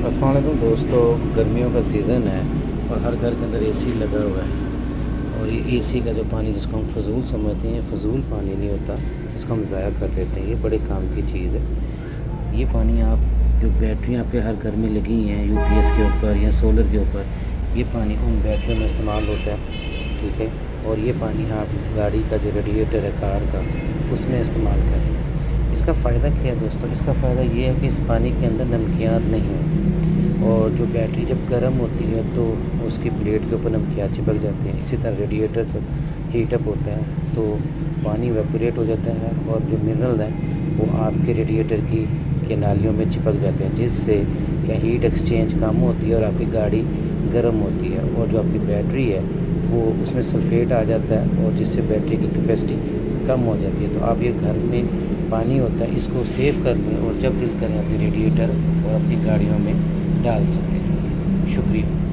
السلام علیکم دوستو، گرمیوں کا سیزن ہے اور ہر گھر کے اندر اے سی لگا ہوا ہے، اور یہ اے سی کا جو پانی جس کو ہم فضول سمجھتے ہیں، یہ فضول پانی نہیں ہوتا، اس کو ہم ضائع کر دیتے ہیں۔ یہ بڑے کام کی چیز ہے۔ یہ پانی آپ جو بیٹریاں آپ کے ہر گھر میں لگی ہیں یو پی ایس کے اوپر یا سولر کے اوپر، یہ پانی ان بیٹریوں میں استعمال ہوتا ہے، ٹھیک ہے، اور یہ پانی آپ گاڑی کا جو ریڈیٹر ہے کار کا، اس میں استعمال کریں۔ اس کا فائدہ کیا ہے دوستو؟ اس کا فائدہ یہ ہے کہ اس پانی کے اندر نمکیات نہیں ہوتی، اور جو بیٹری جب گرم ہوتی ہے تو اس کی پلیٹ کے اوپر نمکیات چپک جاتے ہیں۔ اسی طرح ریڈیٹر جب ہیٹ اپ ہوتا ہے تو پانی ویپوریٹ ہو جاتا ہے، اور جو منرلز ہیں وہ آپ کے ریڈیٹر کی نالیوں میں چپک جاتے ہیں، جس سے کیا ہیٹ ایکسچینج کم ہوتی ہے اور آپ کی گاڑی گرم ہوتی ہے، اور جو آپ کی بیٹری ہے وہ اس میں سلفیٹ آ جاتا ہے، اور جس سے بیٹری کی کیپیسٹی کم ہو جاتی ہے۔ تو آپ یہ گھر میں پانی ہوتا ہے اس کو سیو کر لیں، اور جب دل کریں اپنے ریڈیٹر اور اپنی گاڑیوں میں ڈال سکتے ہیں۔ شکریہ۔